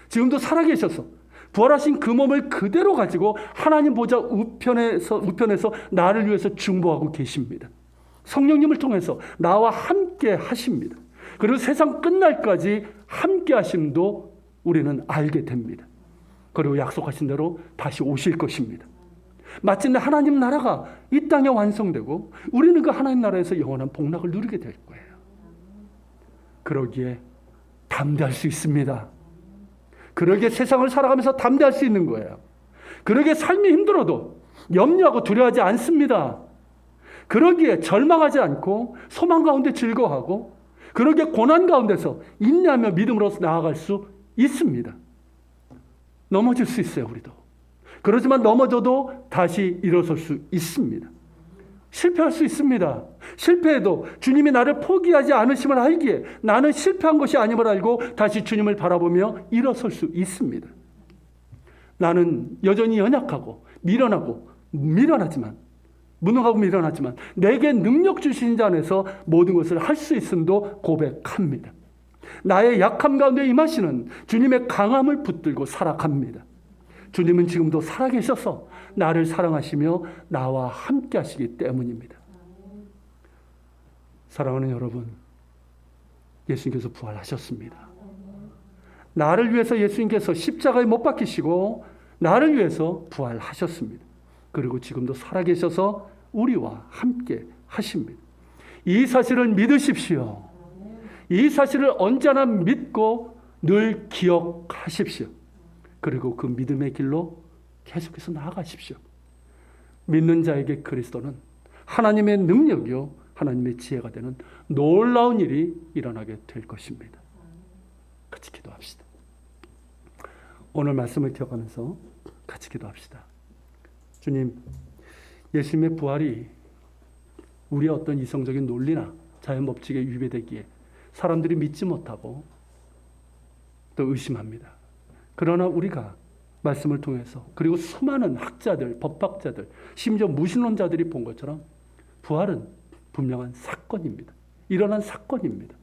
Speaker 1: 지금도 살아계셔서 부활하신 그 몸을 그대로 가지고 하나님 보좌 우편에서 나를 위해서 중보하고 계십니다. 성령님을 통해서 나와 함께 하십니다. 그리고 세상 끝날까지 함께 하심도 우리는 알게 됩니다. 그리고 약속하신 대로 다시 오실 것입니다. 마침내 하나님 나라가 이 땅에 완성되고 우리는 그 하나님 나라에서 영원한 복락을 누리게 될 거예요. 그러기에 담대할 수 있습니다. 그러기에 세상을 살아가면서 담대할 수 있는 거예요. 그러기에 삶이 힘들어도 염려하고 두려워하지 않습니다. 그러기에 절망하지 않고 소망 가운데 즐거워하고, 그러기에 고난 가운데서 인내하며 믿음으로 나아갈 수 있습니다. 넘어질 수 있어요, 우리도. 그렇지만 넘어져도 다시 일어설 수 있습니다. 실패할 수 있습니다. 실패해도 주님이 나를 포기하지 않으심을 알기에 나는 실패한 것이 아님을 알고 다시 주님을 바라보며 일어설 수 있습니다. 나는 여전히 연약하고 무능하고 미련하지만 내게 능력 주신 자 안에서 모든 것을 할 수 있음도 고백합니다. 나의 약함 가운데 임하시는 주님의 강함을 붙들고 살아갑니다. 주님은 지금도 살아계셔서 나를 사랑하시며 나와 함께 하시기 때문입니다. 사랑하는 여러분, 예수님께서 부활하셨습니다. 나를 위해서 예수님께서 십자가에 못 박히시고 나를 위해서 부활하셨습니다. 그리고 지금도 살아계셔서 우리와 함께 하십니다. 이 사실을 믿으십시오. 이 사실을 언제나 믿고 늘 기억하십시오. 그리고 그 믿음의 길로 계속해서 나아가십시오. 믿는 자에게 그리스도는 하나님의 능력이요 하나님의 지혜가 되는 놀라운 일이 일어나게 될 것입니다. 같이 기도합시다. 오늘 말씀을 기억하면서 같이 기도합시다. 주님, 예수님의 부활이 우리의 어떤 이성적인 논리나 자연 법칙에 위배되기에 사람들이 믿지 못하고 또 의심합니다. 그러나 우리가 말씀을 통해서, 그리고 수많은 학자들, 법학자들, 심지어 무신론자들이 본 것처럼 부활은 분명한 사건입니다. 일어난 사건입니다.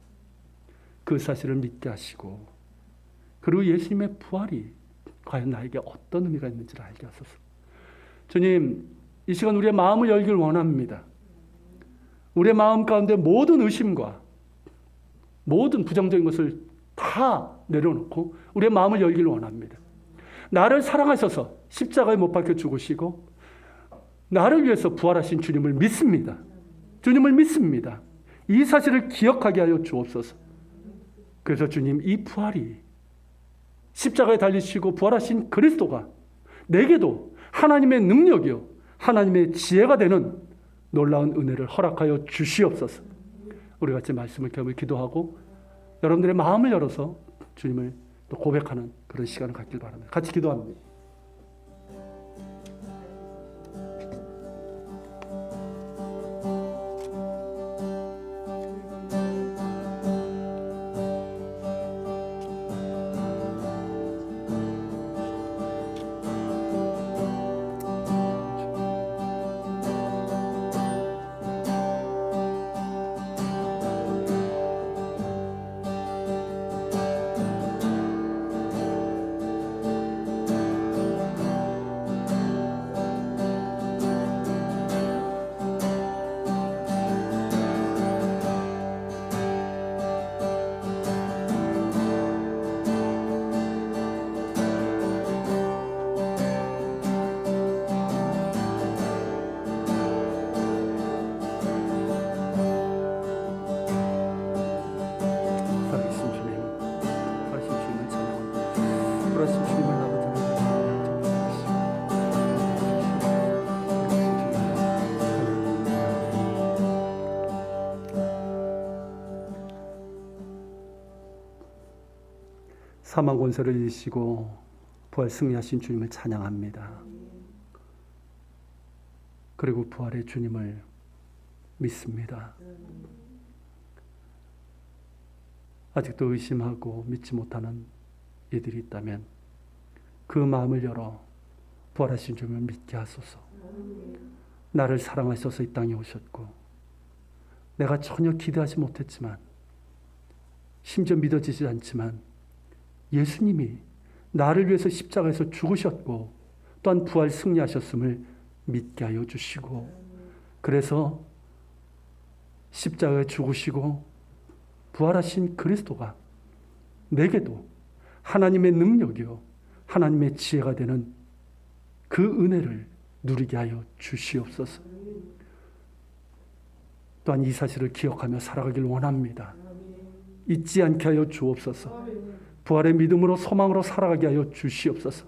Speaker 1: 그 사실을 믿게 하시고, 그리고 예수님의 부활이 과연 나에게 어떤 의미가 있는지를 알게 하소서. 주님, 이 시간 우리의 마음을 열길 원합니다. 우리의 마음 가운데 모든 의심과 모든 부정적인 것을 다 내려놓고 우리의 마음을 열길 원합니다. 나를 사랑하셔서 십자가에 못 박혀 죽으시고 나를 위해서 부활하신 주님을 믿습니다. 주님을 믿습니다. 이 사실을 기억하게 하여 주옵소서. 그래서 주님, 이 부활이 십자가에 달리시고 부활하신 그리스도가 내게도 하나님의 능력이요 하나님의 지혜가 되는 놀라운 은혜를 허락하여 주시옵소서. 우리 같이 말씀을 겸해 기도하고 여러분들의 마음을 열어서 주님을 또 고백하는 그런 시간을 갖길 바랍니다. 같이 기도합니다. 사망 권세를 이기시고 부활 승리하신 주님을 찬양합니다. 그리고 부활의 주님을 믿습니다. 아직도 의심하고 믿지 못하는 이들이 있다면 그 마음을 열어 부활하신 주님을 믿게 하소서. 나를 사랑하셔서 이 땅에 오셨고 내가 전혀 기대하지 못했지만 심지어 믿어지지 않지만 예수님이 나를 위해서 십자가에서 죽으셨고 또한 부활 승리하셨음을 믿게 하여 주시고 그래서 십자가에 죽으시고 부활하신 그리스도가 내게도 하나님의 능력이요 하나님의 지혜가 되는 그 은혜를 누리게 하여 주시옵소서. 또한 이 사실을 기억하며 살아가길 원합니다. 잊지 않게 하여 주옵소서. 부활의 믿음으로 소망으로 살아가게 하여 주시옵소서.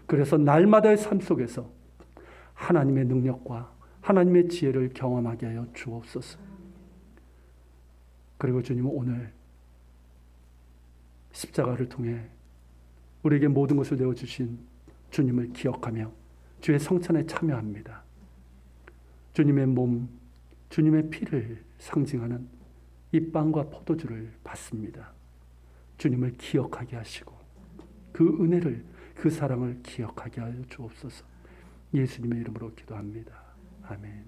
Speaker 1: 그래서 날마다의 삶 속에서 하나님의 능력과 하나님의 지혜를 경험하게 하여 주옵소서. 그리고 주님은 오늘 십자가를 통해 우리에게 모든 것을 내어주신 주님을 기억하며 주의 성찬에 참여합니다. 주님의 몸, 주님의 피를 상징하는 이 빵과 포도주를 받습니다. 주님을 기억하게 하시고 그 은혜를, 그 사랑을 기억하게 하여 주옵소서. 예수님의 이름으로 기도합니다. 아멘.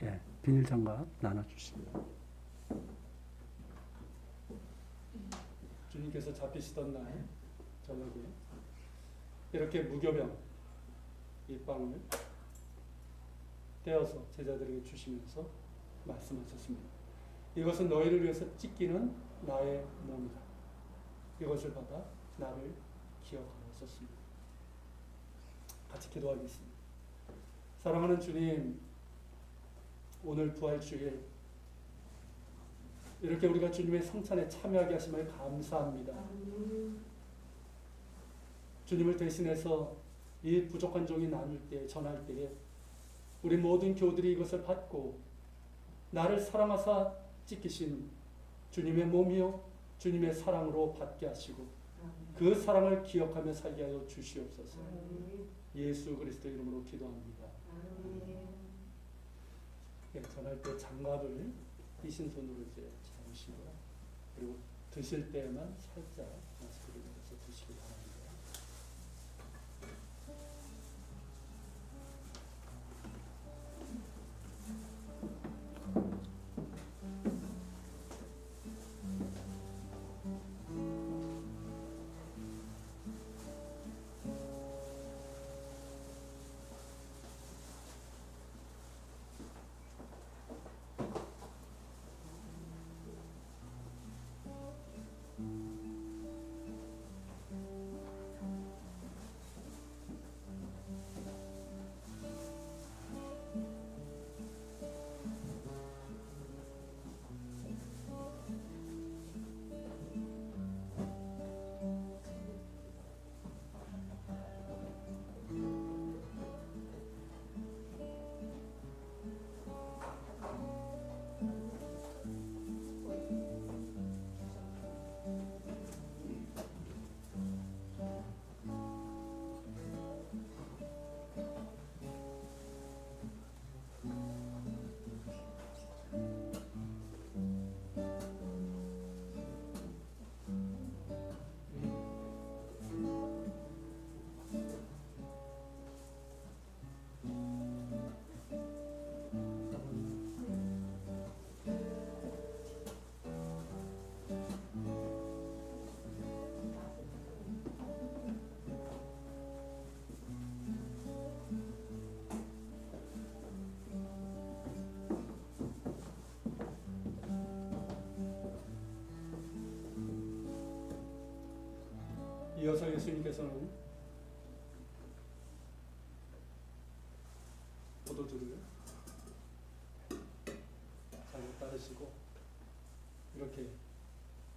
Speaker 1: 예, 비닐 장갑 나눠주십니다. 주님께서 잡히시던 날 저녁에 이렇게 무교병 이 빵을 떼어서 제자들에게 주시면서 말씀하셨습니다. 이것은 너희를 위해서 찢기는 나의 몸이다. 이것을 받아 나를 기억하라 하셨습니다. 같이 기도하겠습니다. 사랑하는 주님, 오늘 부활주일 이렇게 우리가 주님의 성찬에 참여하게 하심을 감사합니다. 주님을 대신해서 이 부족한 종이 나눌 때, 전할 때에 우리 모든 교우들이 이것을 받고 나를 사랑하사 찢기신 주님의 몸이요 주님의 사랑으로 받게 하시고 그 사랑을 기억하며 살게 하여 주시옵소서. 예수 그리스도 이름으로 기도합니다. 예, 전할 때 장갑을 삐신 손으로 이제 잡으시고요. 그리고 드실 때에만 살짝 마스크를 내서 드시기 바랍니다. 이어서 예수님께서는 포도주를 잔에 따르시고 이렇게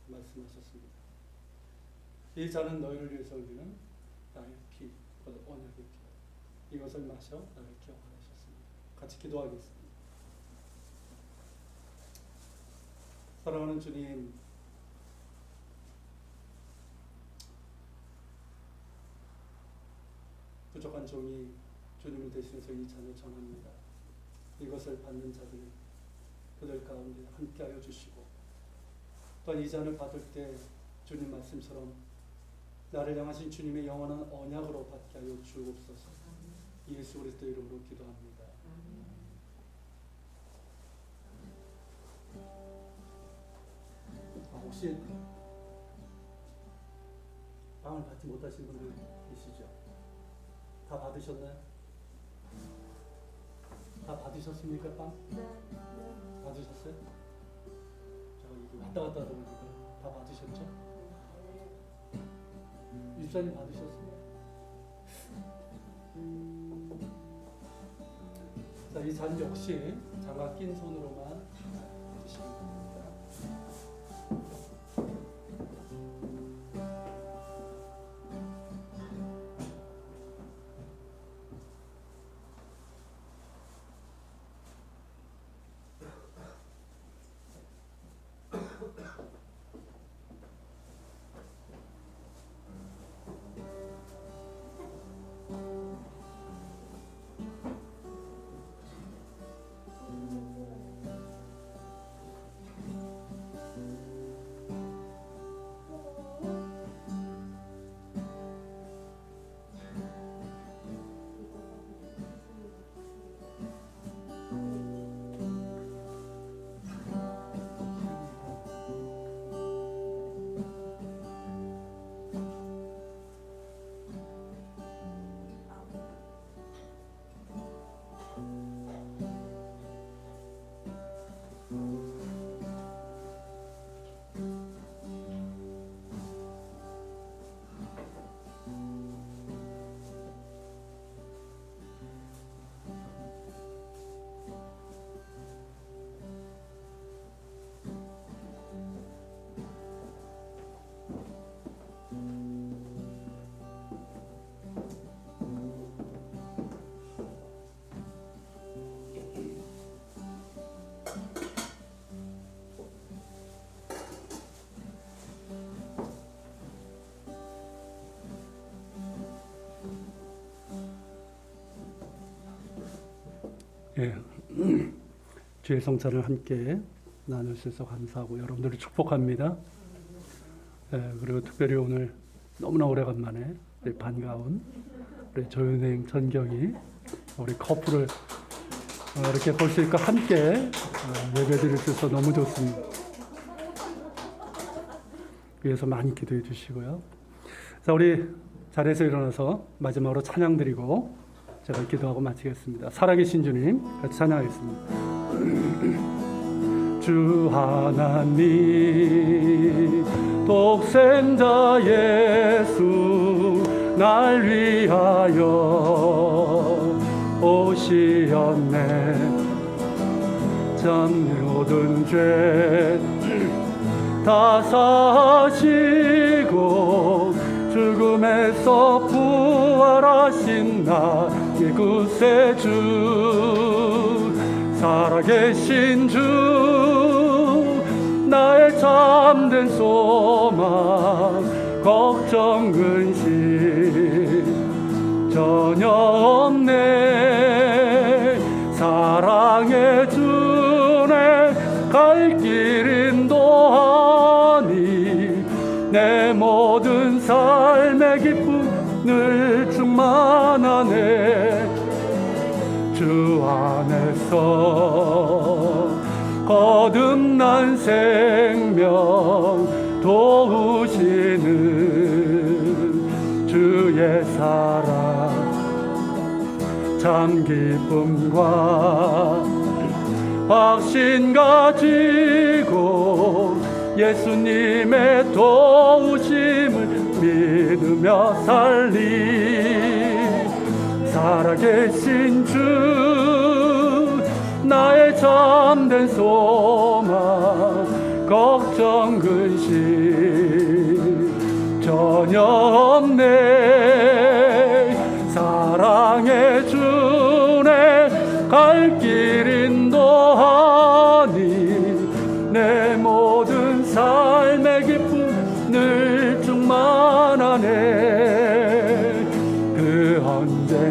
Speaker 1: 말씀하셨습니다. 이 잔은 너희를 위해서 흘리는 나의 피, 곧 언약의 피. 이것을 마셔 나를 기억하라 하셨습니다. 같이 기도하겠습니다. 사랑하는 주님, 부족한 종이 주님을 대신해서 이 잔을 전합니다. 이것을 받는 자들 그들 가운데 함께하여 주시고, 또한 이 잔을 받을 때 주님 말씀처럼 나를 향하신 주님의 영원한 언약으로 받게 하여 주옵소서. 예수 그리스도 이름으로 기도합니다. 혹시 빵을 받지 못하신 분들 계시죠? 다 받으셨나요? 다 받으셨습니까? 빵? 받으셨어요? 제가 이게 왔다 갔다 하다 보니까 다 받으셨죠? 유사님 받으셨어요? 자, 이 잔 역시 장갑 낀 손으로만 드시면 됩니다. 예, 주의 성찬을 함께 나눌 수 있어 감사하고 여러분들을 축복합니다. 예, 그리고 특별히 오늘 너무나 오래간만에 우리 반가운 우리 조윤행, 전경이 우리 커플을 이렇게 볼 수 있고 함께 예배드릴 수 있어서 너무 좋습니다. 위해서 많이 기도해 주시고요. 자, 우리 자리에서 일어나서 마지막으로 찬양 드리고 제가 기도하고 마치겠습니다. 살아계신 주님 같이 찬양하겠습니다. 주 하나님 독생자 예수 날 위하여 오시었네. 참 모든 죄 다 사시고 죽음에서 부활하신 나의 구세주 살아계신 주 나의 참된 소망 걱정 근심 전혀 없네. 사랑해 주네 갈 길 인도하니 내 모든 삶의 기쁨 늘 충만하네. 주 안에서 거듭난 생명 도우시는 주의 사랑 참 기쁨과 확신 가지고 예수님의 도우심을 믿으며 살리. 살아계신 주 나의 참된 소망 걱정 근심 전혀 없네. 사랑해 주네 갈 길 인도하니 내 모든 삶의 기쁨 늘 충만하네. 그 언제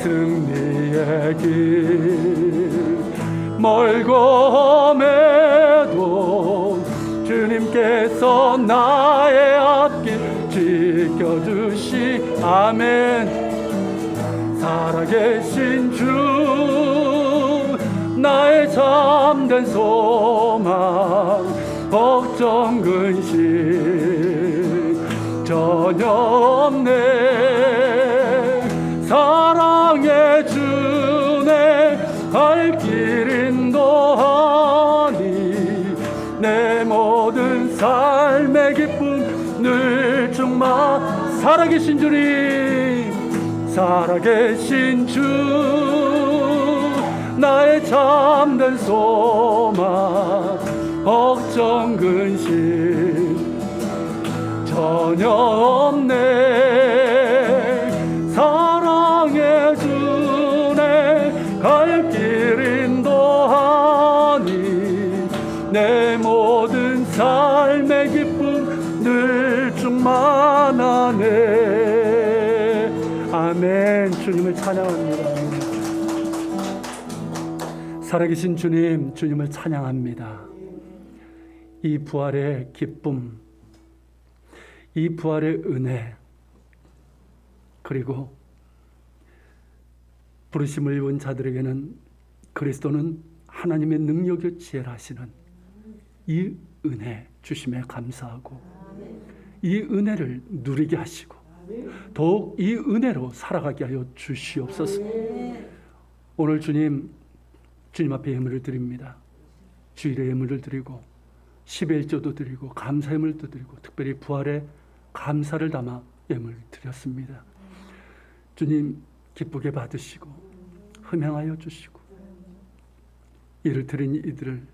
Speaker 1: 승리의 길 멀고 험해도 주님께서 나의 앞길 지켜주시 아멘. 살아계신 주 나의 참된 소망 걱정 근심 전혀 없네. 사랑의 주네 갈 길 인도하니 내 모든 삶의 기쁨 늘 충만. 살아계신 주님 살아계신 주 나의 참된 소망 걱정 근심 전혀 없네. 사랑의 주네 갈 길 인도하니 내 모든 삶의 기쁨 늘 충만하네. 아멘. 주님을 찬양합니다. 살아계신 주님, 주님을 찬양합니다. 이 부활의 기쁨, 이 부활의 은혜, 그리고 부르심을 입은 자들에게는 그리스도는 하나님의 능력의 지혜라 하시는 이 은혜 주심에 감사하고 이 은혜를 누리게 하시고 더욱 이 은혜로 살아가게 하여 주시옵소서. 오늘 주님 앞에 예물을 드립니다. 주일에 예물을 드리고 11조도 드리고 감사 예물도 드리고 특별히 부활에 감사를 담아 예물을 드렸습니다. 주님 기쁘게 받으시고 흠양하여 주시고 이를 드린 이들을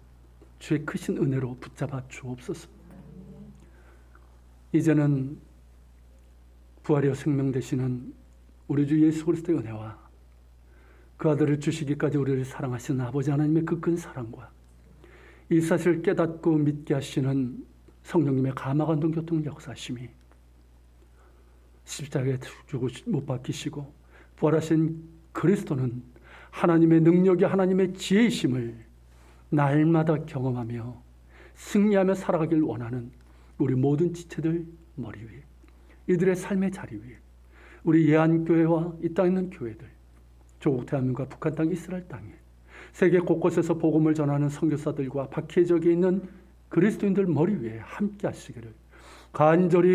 Speaker 1: 주의 크신 은혜로 붙잡아 주옵소서. 이제는 부활이여 생명 되시는 우리 주 예수 그리스도의 은혜와 그 아들을 주시기까지 우리를 사랑하시는 아버지 하나님의 그 큰 사랑과 이 사실을 깨닫고 믿게 하시는 성령님의 감화감동 교통 역사심이 십자가에 죽고 못 박히시고 부활하신 그리스도는 하나님의 능력이 하나님의 지혜이심을 날마다 경험하며 승리하며 살아가길 원하는 우리 모든 지체들 머리 위에 이들의 삶의 자리 위에 우리 예안교회와 이 땅에 있는 교회들 조국 대한민국과 북한 땅 이스라엘 땅에 세계 곳곳에서 복음을 전하는 선교사들과 박해적에 있는 그리스도인들 머리 위에 함께 하시기를 간절히